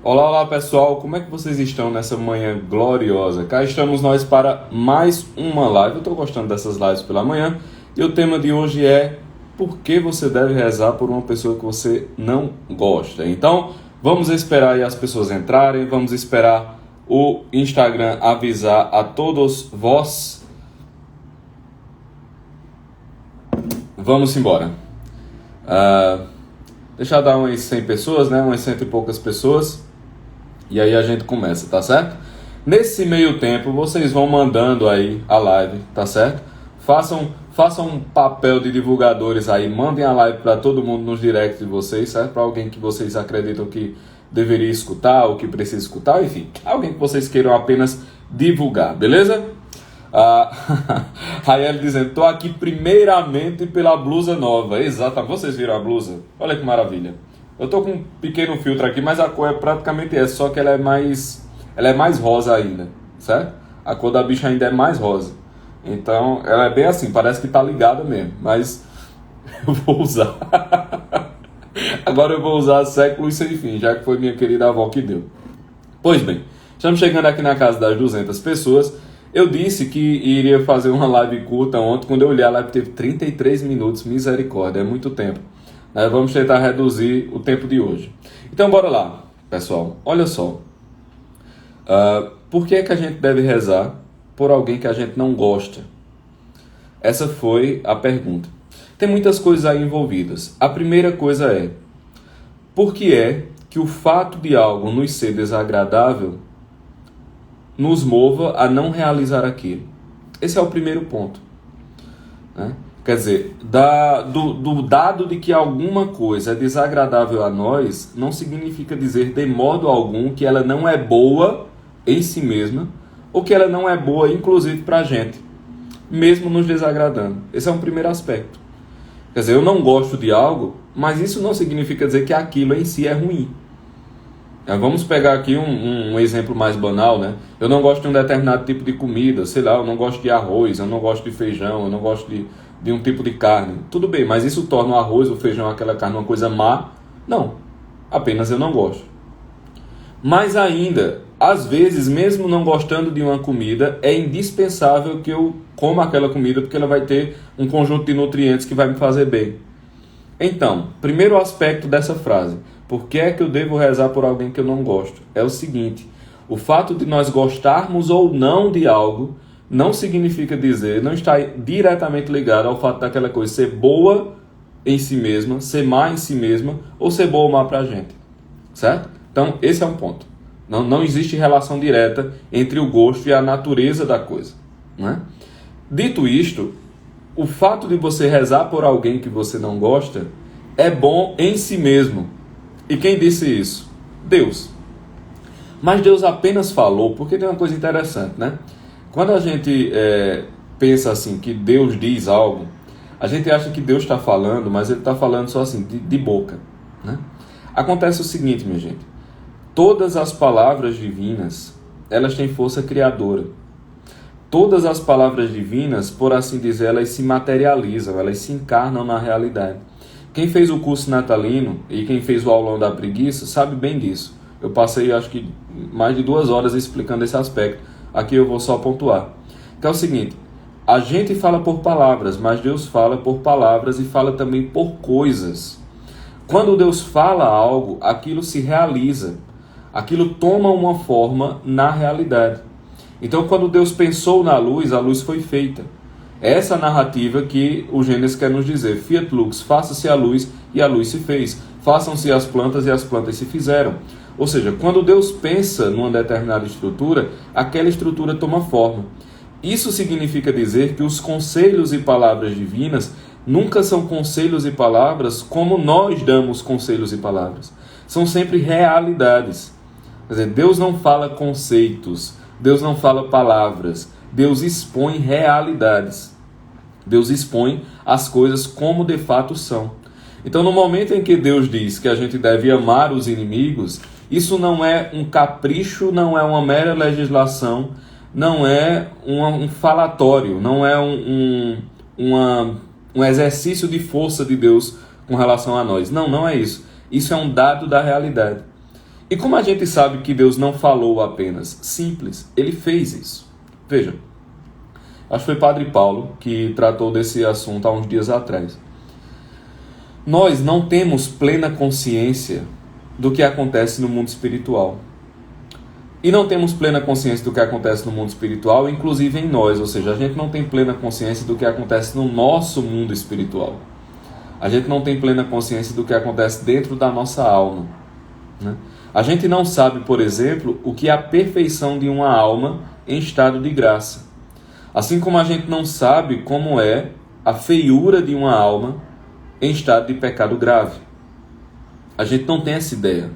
Olá, olá pessoal, como é que vocês estão nessa manhã gloriosa? Cá estamos nós para mais uma live. Eu estou gostando dessas lives pela manhã e o tema de hoje é: por que você deve rezar por uma pessoa que você não gosta? Então, vamos esperar aí as pessoas entrarem, vamos esperar o Instagram avisar a todos vós. Vamos embora. Deixa eu dar umas 100 pessoas, né? Umas 100 e poucas pessoas. E aí a gente começa, tá certo? Nesse meio tempo, vocês vão mandando aí a live, tá certo? Façam um papel de divulgadores aí, mandem a live para todo mundo nos directs de vocês, certo? Para alguém que vocês acreditam que deveria escutar ou que precisa escutar, enfim, alguém que vocês queiram apenas divulgar, beleza? Rael dizendo, tô aqui primeiramente pela blusa nova. Exatamente, vocês viram a blusa? Olha que maravilha. Eu tô com um pequeno filtro aqui, mas a cor é praticamente essa, só que ela é mais rosa ainda, certo? A cor da bicha ainda é mais rosa. Então, ela é bem assim, parece que tá ligada mesmo, mas eu vou usar. Agora eu vou usar séculos sem fim, já que foi minha querida avó que deu. Pois bem, estamos chegando aqui na casa das 200 pessoas. Eu disse que iria fazer uma live curta ontem, quando eu olhei a live teve 33 minutos, misericórdia, é muito tempo. Vamos tentar reduzir o tempo de hoje. Então, bora lá, pessoal. Olha só. Por que é que a gente deve rezar por alguém que a gente não gosta? Essa foi a pergunta. Tem muitas coisas aí envolvidas. A primeira coisa é: por que é que o fato de algo nos ser desagradável nos mova a não realizar aquilo? Esse é o primeiro ponto, né? Quer dizer, do dado de que alguma coisa é desagradável a nós, não significa dizer de modo algum que ela não é boa em si mesma, ou que ela não é boa, inclusive, para a gente, mesmo nos desagradando. Esse é um primeiro aspecto. Quer dizer, eu não gosto de algo, mas isso não significa dizer que aquilo em si é ruim. Vamos pegar aqui um exemplo mais banal, né? Eu não gosto de um determinado tipo de comida, sei lá, eu não gosto de arroz, eu não gosto de feijão, eu não gosto de um tipo de carne. Tudo bem, mas isso torna o arroz, o feijão, aquela carne uma coisa má? Não, apenas eu não gosto. Mas ainda, às vezes, mesmo não gostando de uma comida, é indispensável que eu coma aquela comida, porque ela vai ter um conjunto de nutrientes que vai me fazer bem. Então, primeiro aspecto dessa frase: por que é que eu devo rezar por alguém que eu não gosto? É o seguinte: o fato de nós gostarmos ou não de algo não significa dizer, não está diretamente ligado ao fato daquela coisa ser boa em si mesma, ser má em si mesma, ou ser boa ou má pra gente, certo? Então, esse é um ponto. Não existe relação direta entre o gosto e a natureza da coisa, né? Dito isto, o fato de você rezar por alguém que você não gosta é bom em si mesmo. E quem disse isso? Deus. Mas Deus apenas falou, porque tem uma coisa interessante, né? Quando a gente pensa assim, que Deus diz algo, a gente acha que Deus está falando, mas Ele está falando só assim, de boca, né? Acontece o seguinte, minha gente: todas as palavras divinas, elas têm força criadora. Todas as palavras divinas, por assim dizer, elas se materializam, elas se encarnam na realidade. Quem fez o curso natalino e quem fez o aulão da preguiça sabe bem disso. Eu passei, acho que, mais de 2 horas explicando esse aspecto. Aqui eu vou só pontuar. Que é o seguinte: a gente fala por palavras, mas Deus fala por palavras e fala também por coisas. Quando Deus fala algo, aquilo se realiza. Aquilo toma uma forma na realidade. Então, quando Deus pensou na luz, a luz foi feita. É essa narrativa que o Gênesis quer nos dizer: Fiat lux, faça-se a luz, e a luz se fez. Façam-se as plantas, e as plantas se fizeram. Ou seja, quando Deus pensa numa determinada estrutura, aquela estrutura toma forma. Isso significa dizer que os conselhos e palavras divinas nunca são conselhos e palavras como nós damos conselhos e palavras. São sempre realidades. Quer dizer, Deus não fala conceitos, Deus não fala palavras, Deus expõe realidades. Deus expõe as coisas como de fato são. Então, no momento em que Deus diz que a gente deve amar os inimigos, isso não é um capricho, não é uma mera legislação, não é um falatório, não é um exercício de força de Deus com relação a nós. Não, não é isso. Isso é um dado da realidade. E como a gente sabe que Deus não falou apenas? Simples, ele fez isso. Veja, acho que foi Padre Paulo que tratou desse assunto há uns dias atrás. Nós não temos plena consciência do que acontece no mundo espiritual. E não temos plena consciência do que acontece no mundo espiritual, inclusive em nós. Ou seja, a gente não tem plena consciência do que acontece no nosso mundo espiritual. A gente não tem plena consciência do que acontece dentro da nossa alma, né? A gente não sabe, por exemplo, o que é a perfeição de uma alma em estado de graça. Assim como a gente não sabe como é a feiura de uma alma em estado de pecado grave. A gente não tem essa ideia.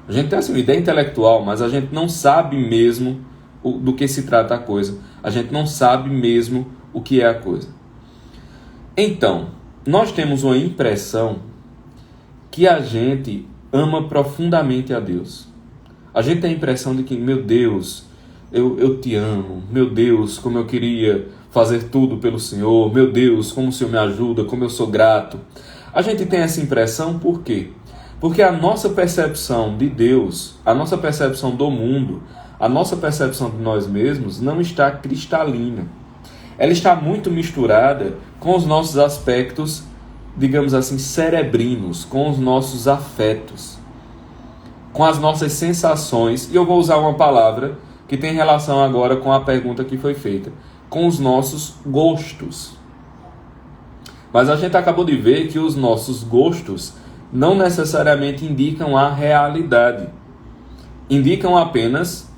A gente tem assim, uma ideia intelectual, mas a gente não sabe mesmo do que se trata a coisa. A gente não sabe mesmo o que é a coisa. Então, nós temos uma impressão que a gente ama profundamente a Deus. A gente tem a impressão de que, meu Deus, eu te amo. Meu Deus, como eu queria fazer tudo pelo Senhor. Meu Deus, como o Senhor me ajuda, como eu sou grato. A gente tem essa impressão por quê? Porque a nossa percepção de Deus, a nossa percepção do mundo, a nossa percepção de nós mesmos não está cristalina. Ela está muito misturada com os nossos aspectos, digamos assim, cerebrinos, com os nossos afetos, com as nossas sensações, e eu vou usar uma palavra que tem relação agora com a pergunta que foi feita, com os nossos gostos. Mas a gente acabou de ver que os nossos gostos não necessariamente indicam a realidade, indicam apenas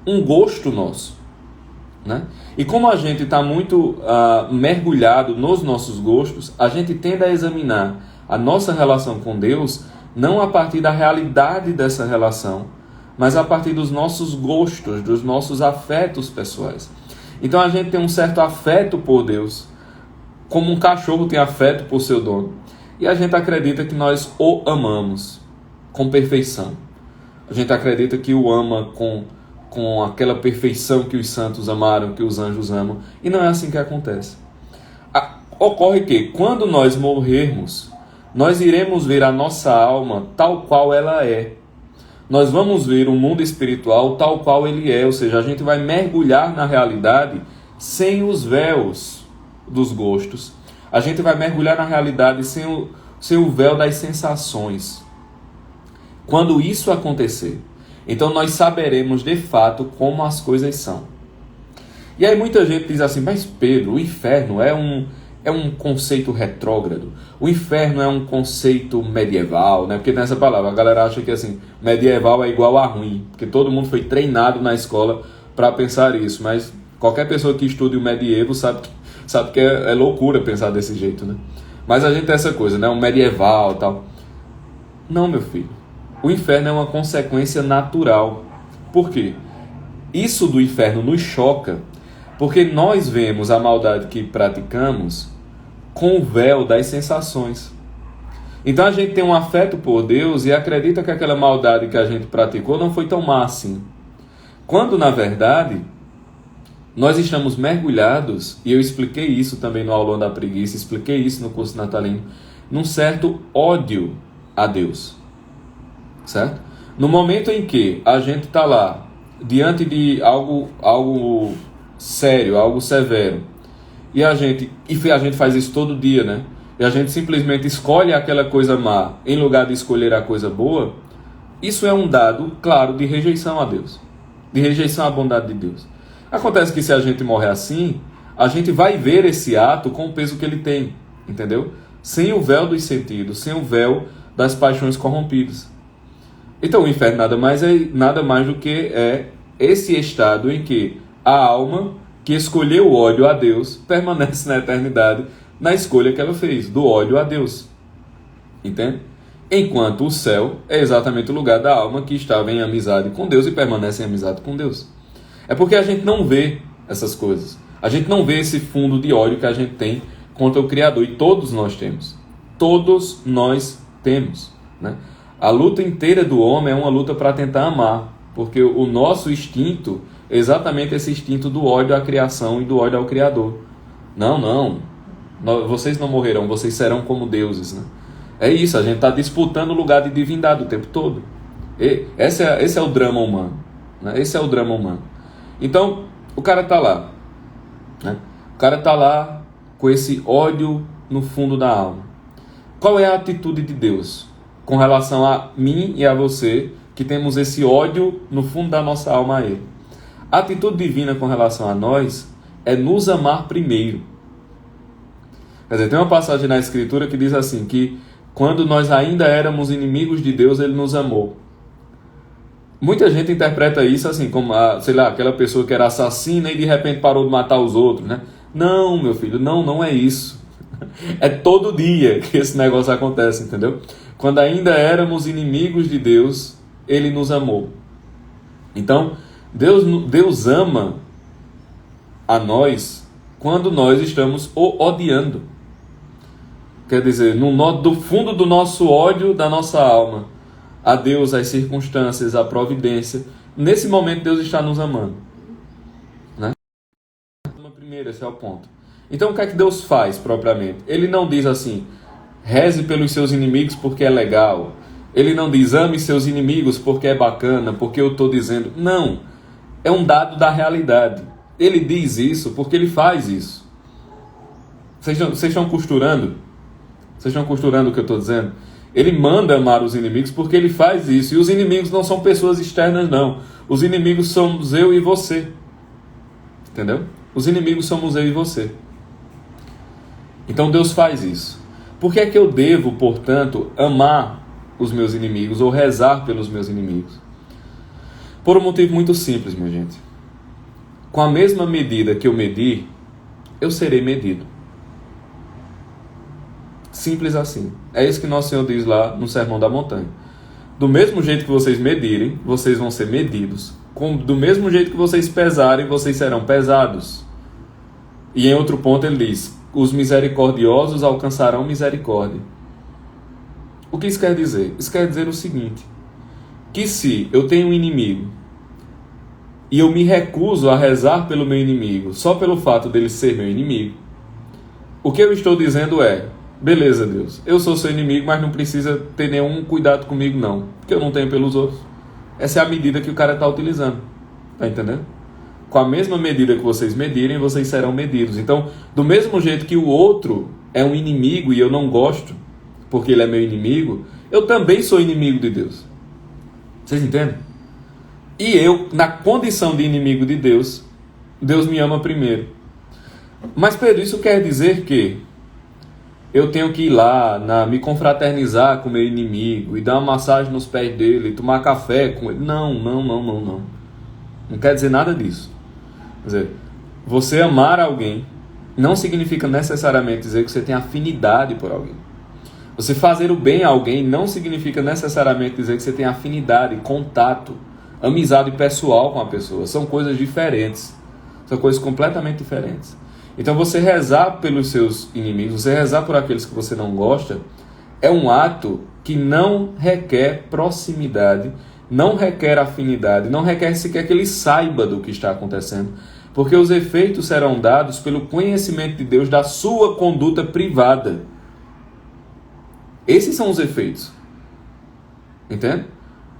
um gosto nosso, né? E como a gente está muito mergulhado nos nossos gostos, a gente tende a examinar a nossa relação com Deus não a partir da realidade dessa relação, mas a partir dos nossos gostos, dos nossos afetos pessoais. Então a gente tem um certo afeto por Deus, como um cachorro tem afeto por seu dono, e a gente acredita que nós o amamos com perfeição. A gente acredita que o ama com aquela perfeição que os santos amaram, que os anjos amam. E não é assim que acontece. Ocorre que, quando nós morrermos, nós iremos ver a nossa alma tal qual ela é. Nós vamos ver o mundo espiritual tal qual ele é. Ou seja, a gente vai mergulhar na realidade sem os véus dos gostos. A gente vai mergulhar na realidade sem o véu das sensações. Quando isso acontecer, então nós saberemos de fato como as coisas são. E aí muita gente diz assim, mas Pedro, o inferno é um conceito retrógrado. O inferno é um conceito medieval, né? Porque tem essa palavra, a galera acha que assim, medieval é igual a ruim, porque todo mundo foi treinado na escola para pensar isso, mas qualquer pessoa que estude o medievo sabe que é loucura pensar desse jeito, né? Mas a gente tem essa coisa, né? Um medieval e tal. Não, meu filho. O inferno é uma consequência natural. Por quê? Isso do inferno nos choca, porque nós vemos a maldade que praticamos com o véu das sensações. Então a gente tem um afeto por Deus e acredita que aquela maldade que a gente praticou não foi tão má assim. Quando, na verdade, nós estamos mergulhados, e eu expliquei isso também no Aulão da Preguiça, expliquei isso no curso natalino, num certo ódio a Deus. Certo? No momento em que a gente está lá, diante de algo sério, algo severo, e a gente faz isso todo dia, né? E a gente simplesmente escolhe aquela coisa má em lugar de escolher a coisa boa, isso é um dado claro de rejeição a Deus, de rejeição à bondade de Deus. Acontece que se a gente morrer assim, a gente vai ver esse ato com o peso que ele tem, entendeu? Sem o véu dos sentidos, sem o véu das paixões corrompidas. Então o inferno nada mais do que esse estado em que a alma que escolheu o ódio a Deus permanece na eternidade na escolha que ela fez, do ódio a Deus. Entende? Enquanto o céu é exatamente o lugar da alma que estava em amizade com Deus e permanece em amizade com Deus. É porque a gente não vê essas coisas. A gente não vê esse fundo de ódio que a gente tem contra o Criador. E todos nós temos. Todos nós temos, né? A luta inteira do homem é uma luta para tentar amar. Porque o nosso instinto é exatamente esse instinto do ódio à criação e do ódio ao Criador. Não. Vocês não morrerão, vocês serão como deuses, né? É isso, a gente está disputando o lugar de divindade o tempo todo. Esse é o drama humano, né? Esse é o drama humano. Então, o cara está lá, né? O cara está lá com esse ódio no fundo da alma. Qual é a atitude de Deus com relação a mim e a você, que temos esse ódio no fundo da nossa alma a Ele? A atitude divina com relação a nós é nos amar primeiro. Quer dizer, tem uma passagem na Escritura que diz assim, que quando nós ainda éramos inimigos de Deus, Ele nos amou. Muita gente interpreta isso assim, como, aquela pessoa que era assassina e de repente parou de matar os outros, né? Não, meu filho, não é isso. É todo dia que esse negócio acontece, entendeu? Quando ainda éramos inimigos de Deus, Ele nos amou. Então, Deus ama a nós quando nós estamos o odiando. Quer dizer, do fundo do nosso ódio, da nossa alma, a Deus, as circunstâncias, a providência, nesse momento Deus está nos amando, né? Primeiro, esse é o ponto. Então, o que é que Deus faz propriamente? Ele não diz assim, reze pelos seus inimigos porque é legal. Ele não diz, ame seus inimigos porque é bacana, porque eu estou dizendo. Não, é um dado da realidade. Ele diz isso porque Ele faz isso. Vocês estão costurando? Vocês estão costurando o que eu estou dizendo? Ele manda amar os inimigos porque Ele faz isso. E os inimigos não são pessoas externas, não. Os inimigos somos eu e você. Entendeu? Os inimigos somos eu e você. Então Deus faz isso. Por que é que eu devo, portanto, amar os meus inimigos ou rezar pelos meus inimigos? Por um motivo muito simples, minha gente. Com a mesma medida que eu medir, eu serei medido. Simples assim. É isso que Nosso Senhor diz lá no Sermão da Montanha. Do mesmo jeito que vocês medirem, vocês vão ser medidos. Do mesmo jeito que vocês pesarem, vocês serão pesados. E em outro ponto ele diz, os misericordiosos alcançarão misericórdia. O que isso quer dizer? Isso quer dizer o seguinte, que se eu tenho um inimigo e eu me recuso a rezar pelo meu inimigo só pelo fato dele ser meu inimigo, o que eu estou dizendo é, beleza, Deus, eu sou seu inimigo, mas não precisa ter nenhum cuidado comigo não, porque eu não tenho pelos outros. Essa é a medida que o cara está utilizando. Está entendendo? Com a mesma medida que vocês medirem, vocês serão medidos. Então, do mesmo jeito que o outro é um inimigo e eu não gosto, porque ele é meu inimigo, eu também sou inimigo de Deus. Vocês entendem? E eu, na condição de inimigo de Deus, Deus me ama primeiro. Mas, Pedro, isso quer dizer que eu tenho que ir lá, me confraternizar com o meu inimigo e dar uma massagem nos pés dele, tomar café com ele. Não. Não quer dizer nada disso. Quer dizer, você amar alguém não significa necessariamente dizer que você tem afinidade por alguém. Você fazer o bem a alguém não significa necessariamente dizer que você tem afinidade, contato, amizade pessoal com a pessoa. São coisas diferentes. São coisas completamente diferentes. Então você rezar pelos seus inimigos, você rezar por aqueles que você não gosta, é um ato que não requer proximidade, não requer afinidade, não requer sequer que ele saiba do que está acontecendo, porque os efeitos serão dados pelo conhecimento de Deus da sua conduta privada. Esses são os efeitos. Entende?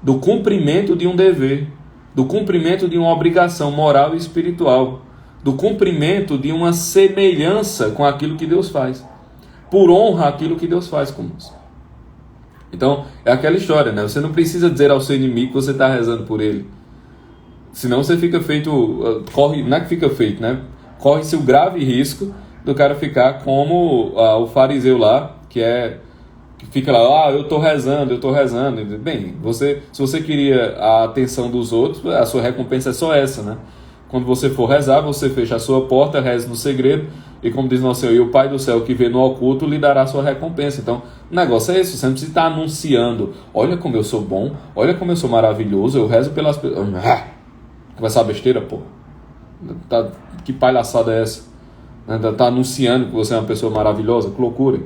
Do cumprimento de um dever, do cumprimento de uma obrigação moral e espiritual, do cumprimento de uma semelhança com aquilo que Deus faz, por honra aquilo que Deus faz conosco. Então, é aquela história, né? Você não precisa dizer ao seu inimigo que você está rezando por ele. Senão você fica feito, não é que fica feito, né? Corre-se o grave risco do cara ficar como o fariseu lá, que fica lá, eu estou rezando. Bem, se você queria a atenção dos outros, a sua recompensa é só essa, né? Quando você for rezar, você fecha a sua porta, reza no segredo, e como diz Nosso Senhor, e o Pai do céu que vê no oculto lhe dará a sua recompensa. Então, o negócio é esse, você não precisa estar anunciando, olha como eu sou bom, olha como eu sou maravilhoso, eu rezo pelas pessoas. Conversar besteira, pô. Que palhaçada é essa? Tá anunciando que você é uma pessoa maravilhosa, que loucura.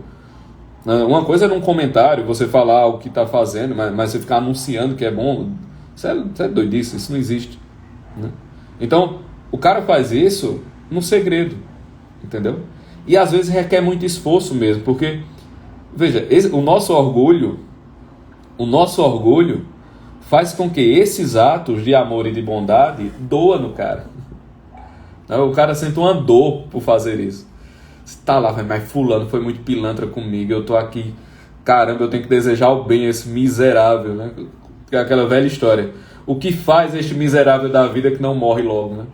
Uma coisa é num comentário, você falar o que está fazendo, mas você ficar anunciando que é bom, isso é doidice, isso não existe, né? Então, o cara faz isso no segredo, entendeu? E às vezes requer muito esforço mesmo, porque, veja, o nosso orgulho faz com que esses atos de amor e de bondade doa no cara. O cara sente uma dor por fazer isso. Você tá lá, mas fulano foi muito pilantra comigo, eu tô aqui, caramba, eu tenho que desejar o bem a esse miserável, né? Aquela velha história. O que faz este miserável da vida que não morre logo, né?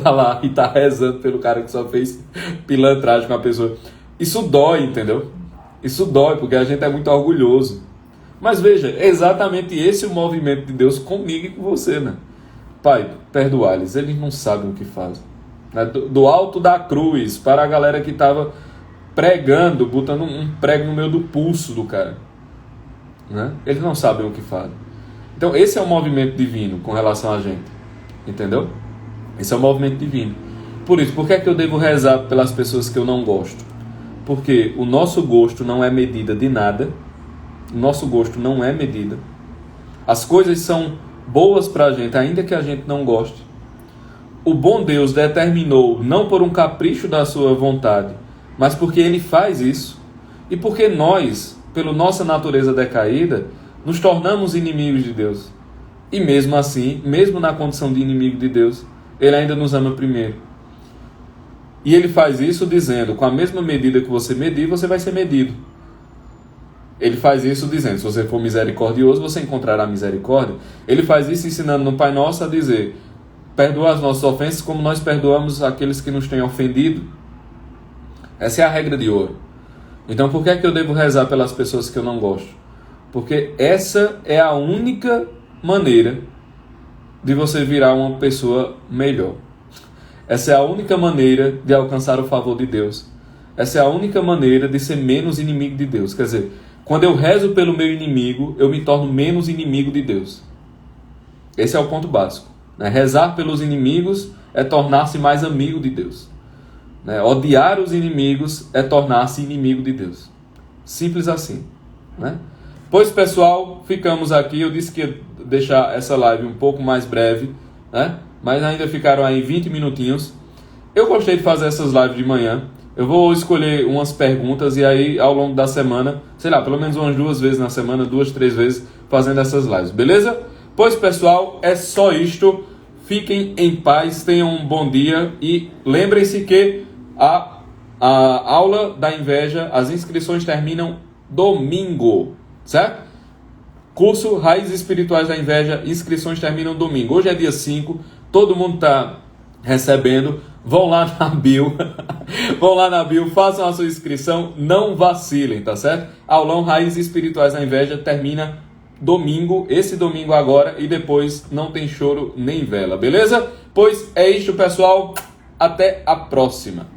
Tá lá e tá rezando pelo cara que só fez pilantragem com a pessoa. Isso dói, entendeu? Isso dói, porque a gente é muito orgulhoso. Mas veja, é exatamente esse o movimento de Deus comigo e com você, né? Pai, perdoa-lhes, eles não sabem o que fazem. Do alto da cruz, para a galera que estava pregando, botando um prego no meio do pulso do cara, né? Eles não sabem o que fazem. Então esse é o movimento divino com relação a gente, entendeu? Esse é o movimento divino. Por isso, por que é que eu devo rezar pelas pessoas que eu não gosto? Porque o nosso gosto não é medida de nada. O nosso gosto não é medida. As coisas são boas para a gente, ainda que a gente não goste. O bom Deus determinou, não por um capricho da sua vontade, mas porque Ele faz isso. E porque nós, pela nossa natureza decaída, nos tornamos inimigos de Deus. E mesmo assim, mesmo na condição de inimigo de Deus, Ele ainda nos ama primeiro. E Ele faz isso dizendo, com a mesma medida que você medir, você vai ser medido. Ele faz isso dizendo, se você for misericordioso, você encontrará misericórdia. Ele faz isso ensinando no Pai Nosso a dizer, perdoa as nossas ofensas como nós perdoamos aqueles que nos têm ofendido. Essa é a regra de ouro. Então por que é que eu devo rezar pelas pessoas que eu não gosto? Porque essa é a única maneira de você virar uma pessoa melhor. Essa é a única maneira de alcançar o favor de Deus. Essa é a única maneira de ser menos inimigo de Deus. Quer dizer, quando eu rezo pelo meu inimigo, eu me torno menos inimigo de Deus. Esse é o ponto básico. Rezar pelos inimigos é tornar-se mais amigo de Deus. Odiar os inimigos é tornar-se inimigo de Deus. Simples assim. Pois, pessoal, ficamos aqui. Eu disse que ia deixar essa live um pouco mais breve, mas ainda ficaram aí 20 minutinhos. Eu gostei de fazer essas lives de manhã. Eu vou escolher umas perguntas e aí ao longo da semana, sei lá, pelo menos umas 2 vezes na semana, 2, 3 vezes fazendo essas lives, beleza? Pois, pessoal, é só isto. Fiquem em paz, tenham um bom dia e lembrem-se que a aula da inveja, as inscrições terminam domingo, certo? Curso Raízes Espirituais da Inveja, inscrições terminam domingo. Hoje é dia 5, todo mundo está recebendo. Vão lá na bio, façam a sua inscrição, não vacilem, tá certo? Aulão Raízes Espirituais da Inveja termina domingo, esse domingo agora, e depois não tem choro nem vela, beleza? Pois é isso, pessoal, até a próxima.